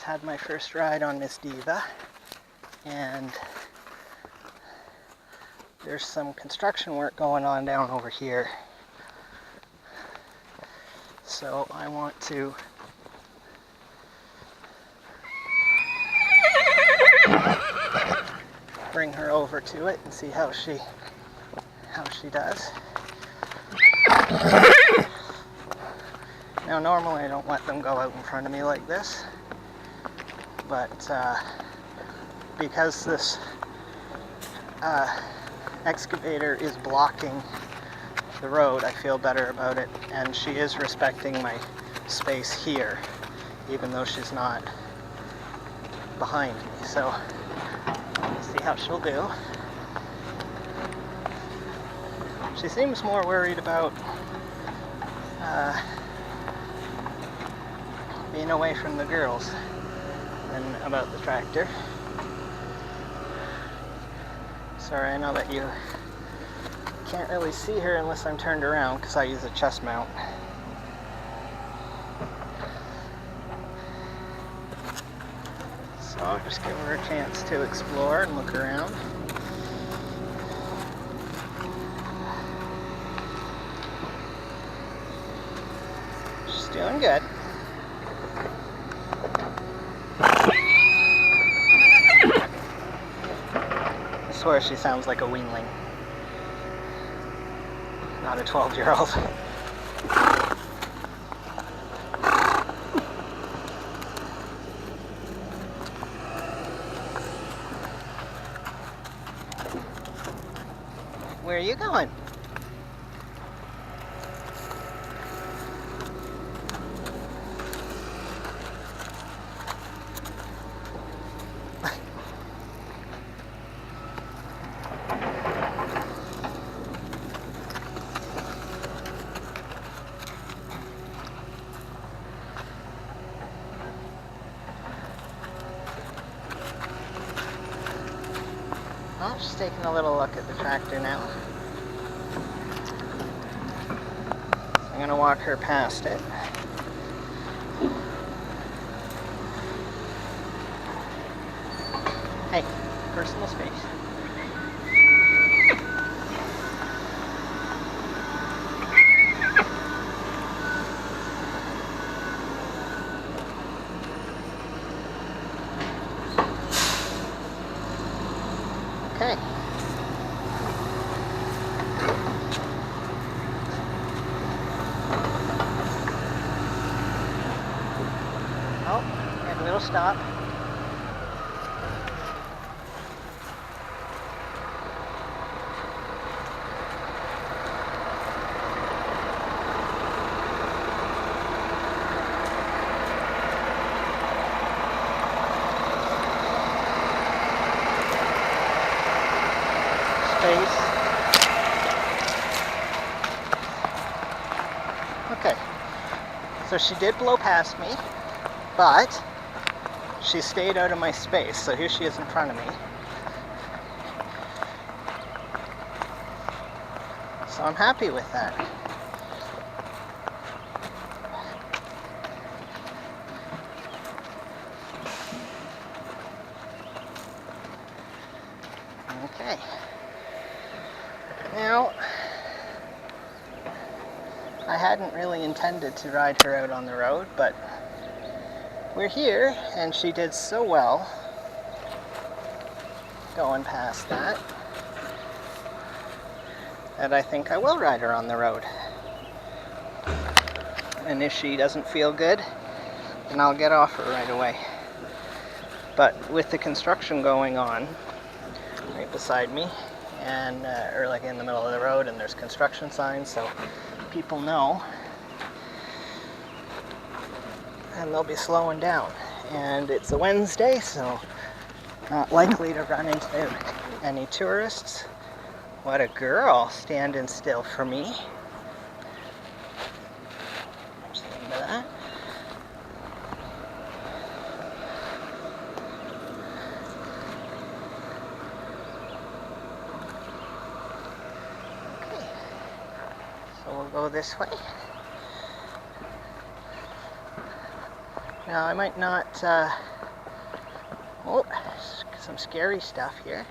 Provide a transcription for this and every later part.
had my first ride on Miss Diva, and there's some construction work going on down over here. So I want to bring her over to it and see how she does. Now normally I don't let them go out in front of me like this, but because this excavator is blocking the road, I feel better about it, and she is respecting my space here, even though she's not behind me. So let's see how she'll do. She seems more worried about being away from the girls than about the tractor. Sorry, I know that you can't really see her unless I'm turned around because I use a chest mount. So I'll just give her a chance to explore and look around. She's doing good. I swear she sounds like a weanling, not a 12-year-old. Where are you going? Oh, she's taking a little look at the tractor now. I'm going to walk her past it. Hey, personal space. Okay. Oh, and we'll stop. Space. Okay, so she did blow past me, but she stayed out of my space, so here she is in front of me. So I'm happy with that. Okay. Now, I hadn't really intended to ride her out on the road, but we're here, and she did so well going past that I think I will ride her on the road. And if she doesn't feel good, then I'll get off her right away. But with the construction going on right beside me, and or like in the middle of the road, and there's construction signs, so people know, and they'll be slowing down. And it's a Wednesday, so not likely to run into any tourists. What a girl, standing still for me. Just into that. Okay, so we'll go this way. Now I might not, oh, some scary stuff here.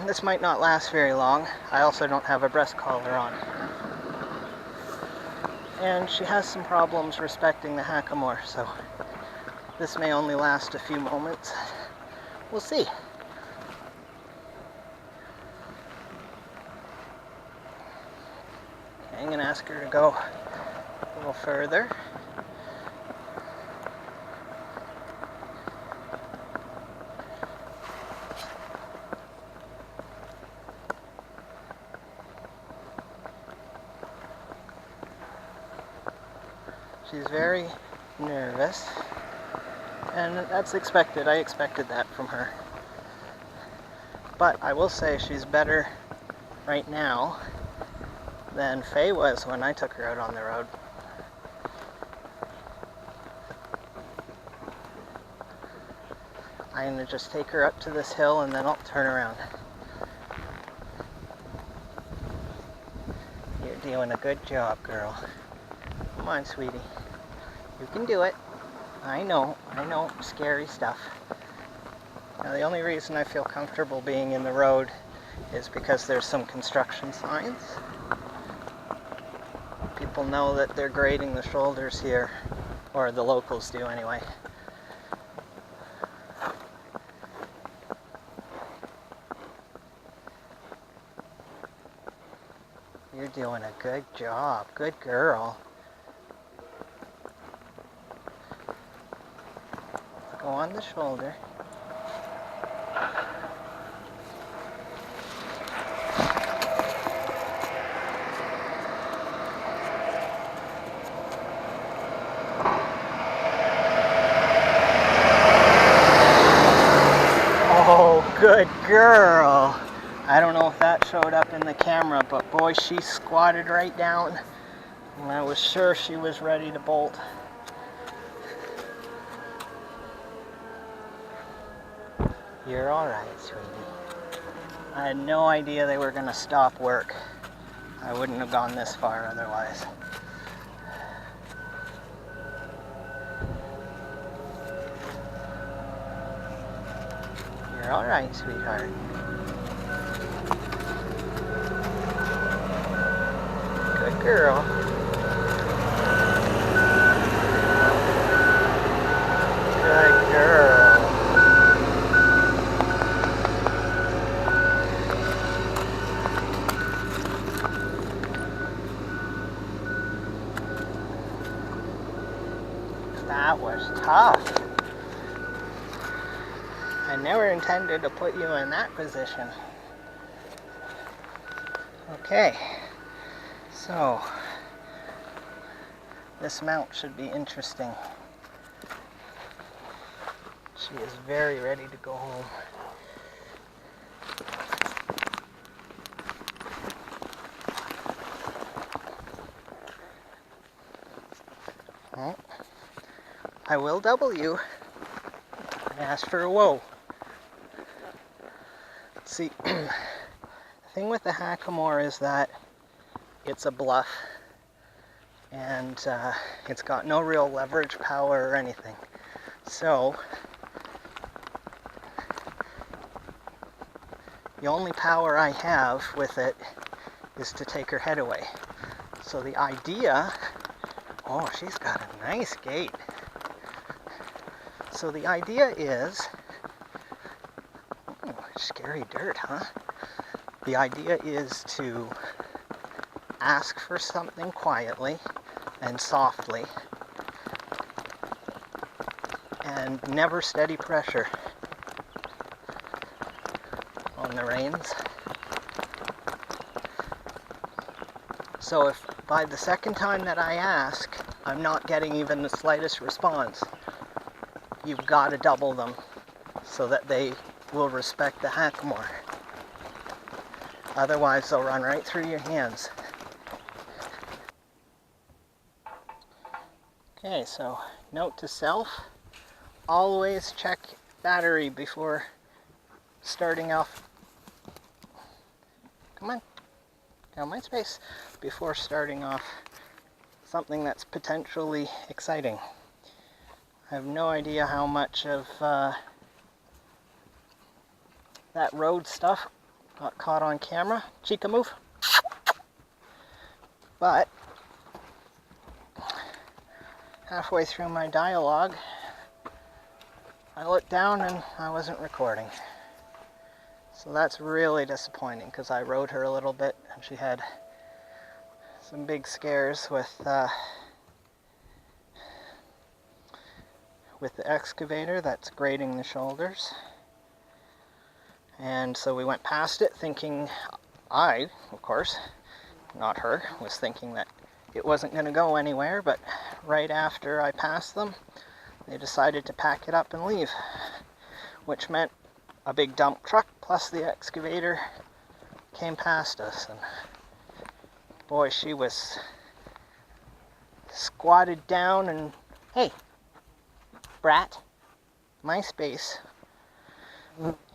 This might not last very long. I also don't have a breast collar on. And she has some problems respecting the hackamore, so this may only last a few moments. We'll see. Okay, I'm going to ask her to go a little further. She's very nervous, and that's expected. I expected that from her. But I will say she's better right now than Faye was when I took her out on the road. I'm going to just take her up to this hill and then I'll turn around. You're doing a good job, girl. Come on, sweetie. You can do it. I know, scary stuff. Now the only reason I feel comfortable being in the road is because there's some construction signs. People know that they're grading the shoulders here, or the locals do anyway. You're doing a good job. Good girl. Go on the shoulder. Oh, good girl. I don't know if that showed up in the camera, but boy, she squatted right down. And I was sure she was ready to bolt. You're alright, sweetie. I had no idea they were going to stop work. I wouldn't have gone this far otherwise. You're alright, sweetheart. Good girl. Good girl. That was tough. I never intended to put you in that position. Okay, so this mount should be interesting. She is very ready to go home. Well, I will double you. I asked for a whoa. See, the thing with the hackamore is that it's a bluff, and it's got no real leverage power or anything. So, the only power I have with it is to take her head away. So the idea, oh, she's got a nice gait. So the idea is, oh, scary dirt, huh? The idea is to ask for something quietly and softly, and never steady pressure on the reins. So if by the second time that I ask, I'm not getting even the slightest response, you've got to double them so that they will respect the hackamore. Otherwise, they'll run right through your hands. Okay, so note to self, always check battery before starting off. Come on. Now my space, before starting off something that's potentially exciting. I have no idea how much of that road stuff got caught on camera. Chica move. But halfway through my dialogue, I looked down and I wasn't recording. So that's really disappointing because I rode her a little bit and she had some big scares with the excavator that's grading the shoulders. And so we went past it thinking, I, of course, not her, was thinking that it wasn't going to go anywhere, but right after I passed them, they decided to pack it up and leave, which meant a big dump truck plus the excavator came past us, and boy, she was squatted down and, hey, brat, my space.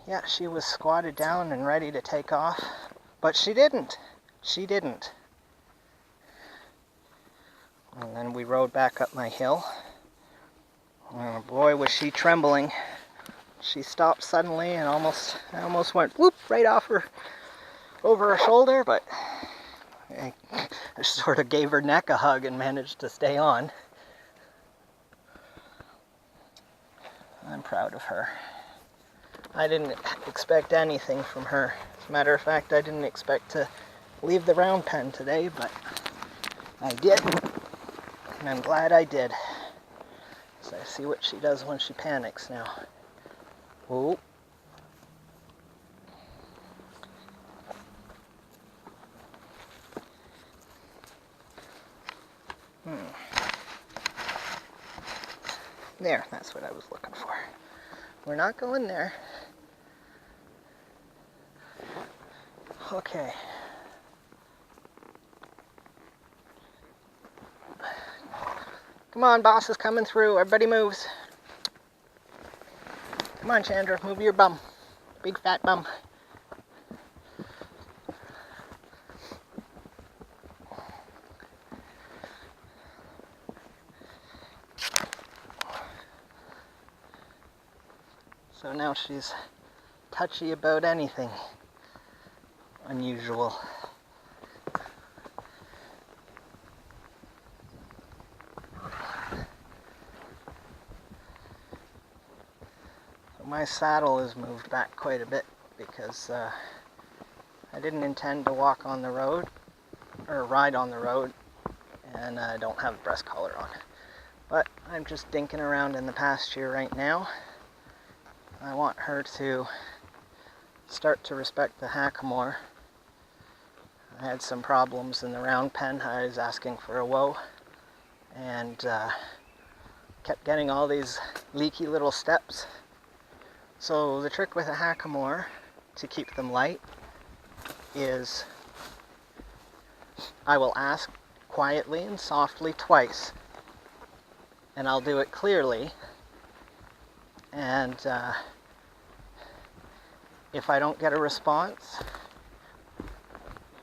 Yeah, she was squatted down and ready to take off, but she didn't. She didn't. And then we rode back up my hill. Oh boy, was she trembling. She stopped suddenly and I almost went whoop right off her, over her shoulder, but I sort of gave her neck a hug and managed to stay on. I'm proud of her. I didn't expect anything from her. As a matter of fact, I didn't expect to leave the round pen today, but I did, and I'm glad I did. So I see what she does when she panics now. Whoa. There, that's what I was looking for. We're not going there. Okay. Come on, boss is coming through. Everybody moves. Come on, Chandra, move your bum. Big fat bum. So now she's touchy about anything unusual. So my saddle is moved back quite a bit because I didn't intend to walk on the road or ride on the road, and I don't have a breast collar on. But I'm just dinking around in the pasture right now. I want her to start to respect the hackamore. I had some problems in the round pen. I was asking for a whoa and kept getting all these leaky little steps. So the trick with a hackamore to keep them light is I will ask quietly and softly twice, and I'll do it clearly, and if I don't get a response,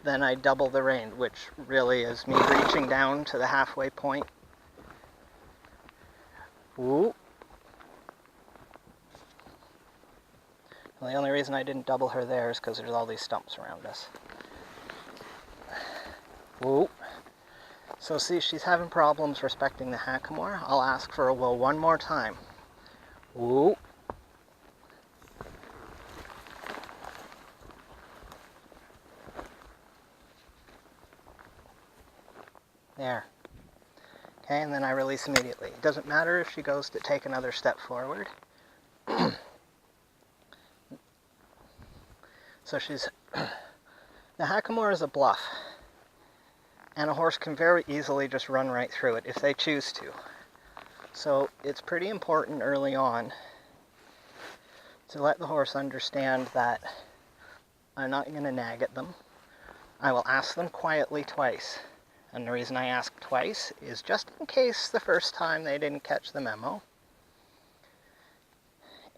then I double the rein, which really is me reaching down to the halfway point. Whoop. Well, the only reason I didn't double her there is because there's all these stumps around us. Whoop. So see, she's having problems respecting the hackamore. I'll ask for a whoa one more time. Whoop. There. Okay, and then I release immediately. It doesn't matter if she goes to take another step forward. So she's... The hackamore is a bluff, and a horse can very easily just run right through it if they choose to. So it's pretty important early on to let the horse understand that I'm not going to nag at them. I will ask them quietly twice. And the reason I ask twice is just in case the first time they didn't catch the memo.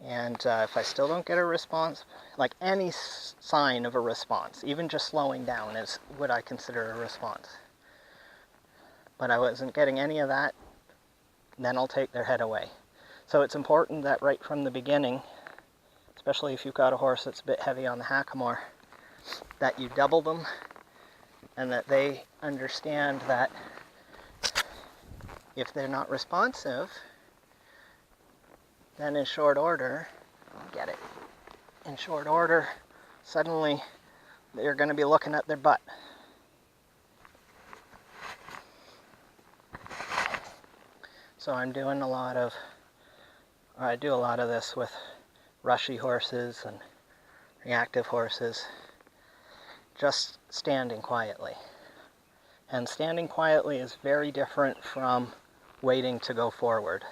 And if I still don't get a response, like any sign of a response, even just slowing down is what I consider a response. But I wasn't getting any of that, then I'll take their head away. So it's important that right from the beginning, especially if you've got a horse that's a bit heavy on the hackamore, that you double them and that they understand that if they're not responsive, then in short order, in short order, suddenly they're going to be looking at their butt. So I do a lot of this with rushy horses and reactive horses, just standing quietly. And standing quietly is very different from waiting to go forward.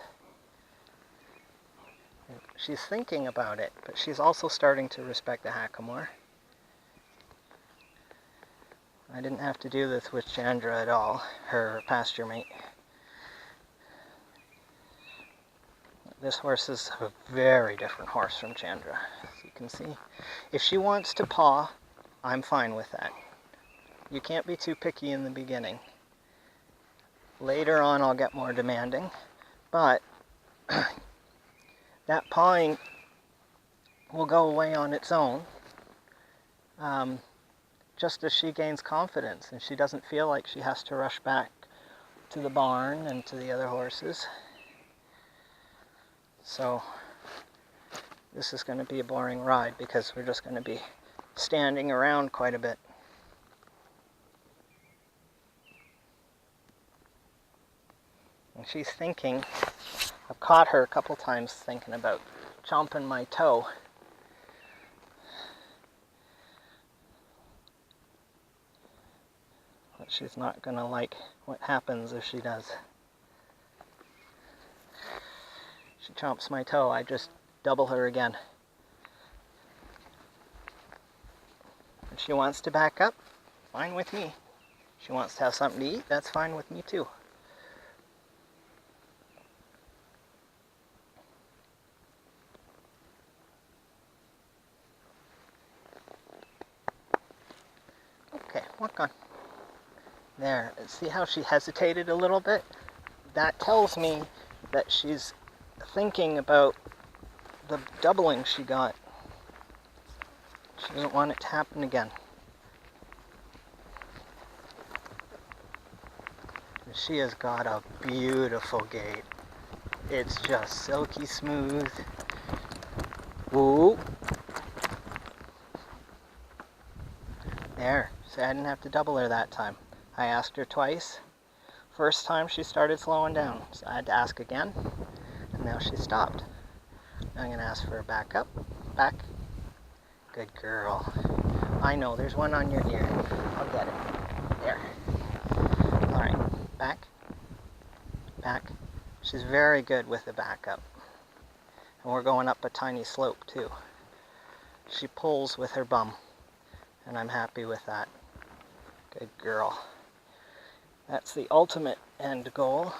She's thinking about it, but she's also starting to respect the hackamore. I didn't have to do this with Chandra at all, her pasture mate. This horse is a very different horse from Chandra, as you can see. If she wants to paw, I'm fine with that. You can't be too picky in the beginning. Later on I'll get more demanding, but that pawing will go away on its own, just as she gains confidence and she doesn't feel like she has to rush back to the barn and to the other horses. So this is going to be a boring ride because we're just going to be standing around quite a bit. And she's thinking, I've caught her a couple times thinking about chomping my toe. But she's not going to like what happens if she does. She chomps my toe, I just double her again. If she wants to back up, fine with me. If she wants to have something to eat, that's fine with me too. Okay, walk on. There, see how she hesitated a little bit? That tells me that she's thinking about the doubling she got. She doesn't want it to happen again. She has got a beautiful gait. It's just silky smooth. Woo! There, see, I didn't have to double her that time. I asked her twice. First time she started slowing down, so I had to ask again, and now she stopped. Now I'm going to ask for a back up. Back. Good girl. I know, there's one on your ear. I'll get it. There. Alright, back. Back. She's very good with the back up. And we're going up a tiny slope too. She pulls with her bum, and I'm happy with that. Good girl. That's the ultimate end goal.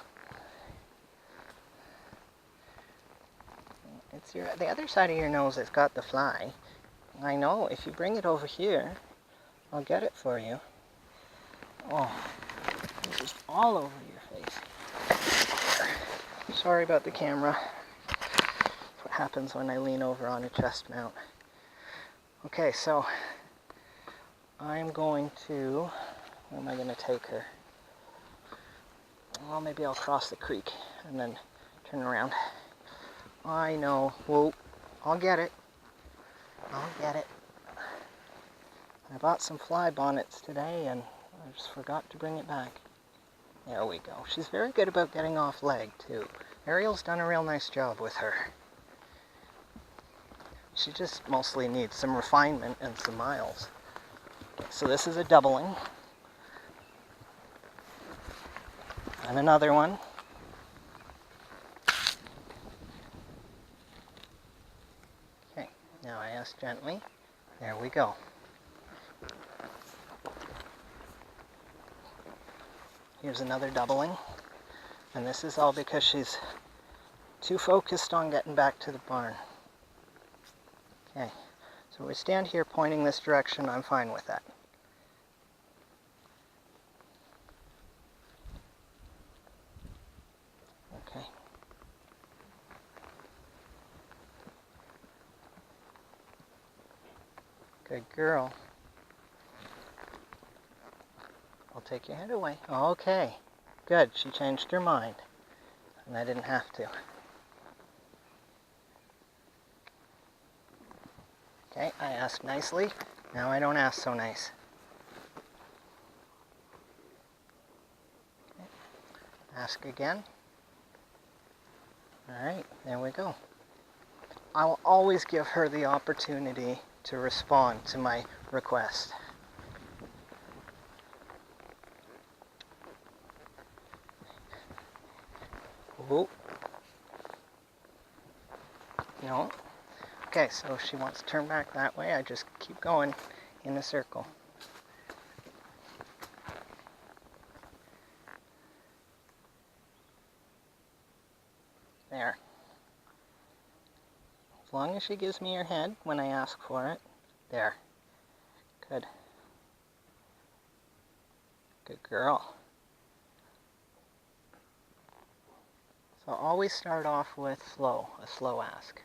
It's the other side of your nose that's got the fly. I know, if you bring it over here, I'll get it for you. Oh, it's just all over your face. Sorry about the camera. That's what happens when I lean over on a chest mount. Okay, so I'm going to, where am I going to take her? Well, maybe I'll cross the creek and then turn around. I know. Whoa. I'll get it. I'll get it. I bought some fly bonnets today and I just forgot to bring it back. There we go. She's very good about getting off leg too. Ariel's done a real nice job with her. She just mostly needs some refinement and some miles. Okay, so this is a doubling. And another one. Okay, now I ask gently. There we go. Here's another doubling. And this is all because she's too focused on getting back to the barn. Okay, so we stand here pointing this direction, I'm fine with that. Okay. Good girl. I'll take your head away. Okay. Good. She changed her mind. And I didn't have to. Okay, I asked nicely. Now I don't ask so nice. Okay. Ask again. Alright, there we go. I will always give her the opportunity to respond to my request. Ooh. No. Okay, so if she wants to turn back that way, I just keep going in a circle. There. As long as she gives me her head when I ask for it. There. Good. Good girl. So always start off with a slow ask.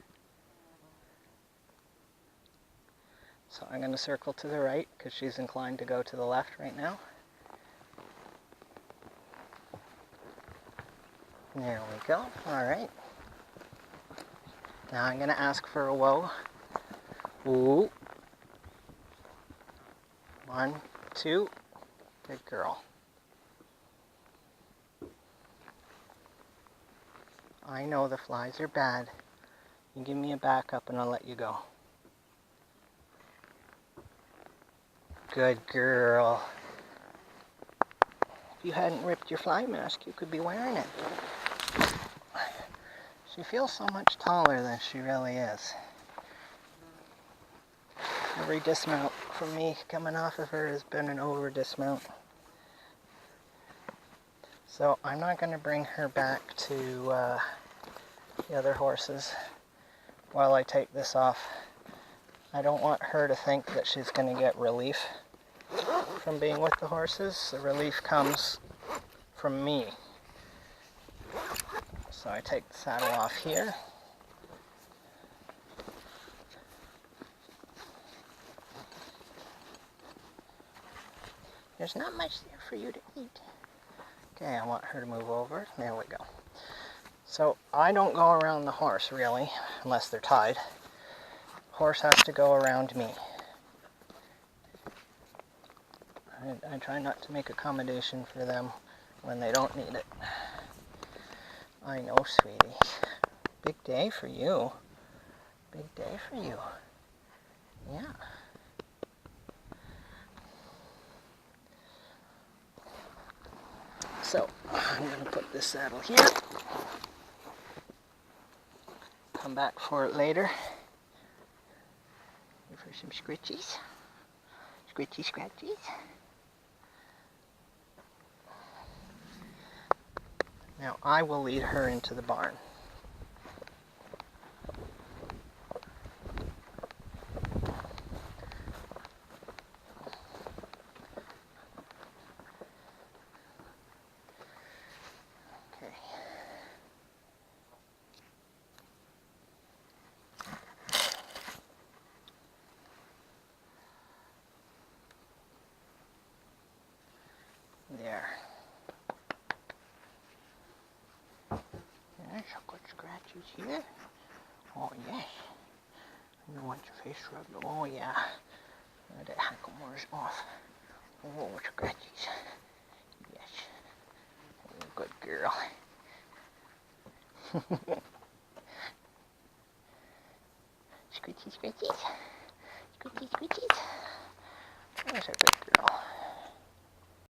So I'm going to circle to the right because she's inclined to go to the left right now. There we go. Alright. Now I'm going to ask for a whoa. Ooh. 1, 2. Good girl. I know the flies are bad. You give me a backup and I'll let you go. Good girl. If you hadn't ripped your fly mask, you could be wearing it. She feels so much taller than she really is. Every dismount from me coming off of her has been an over dismount. So I'm not going to bring her back to the other horses while I take this off. I don't want her to think that she's going to get relief from being with the horses. The relief comes from me. So I take the saddle off here. There's not much there for you to eat. Okay, I want her to move over. There we go. So I don't go around the horse really, unless they're tied. Horse has to go around me. I try not to make accommodation for them when they don't need it. I know, sweetie. Big day for you. Big day for you. Yeah. So, I'm going to put this saddle here. Come back for it later. Here for some scritchies. Scritchy scratchies. Now I will lead her into the barn. Okay. There. There's some good scratches here. Oh yes. You want your face rubbed? Oh yeah. Let that hacklemore's off. Oh, scratches. Yes. Oh, good girl. Scritchy scratches. Scritchy scratches. There's a good girl.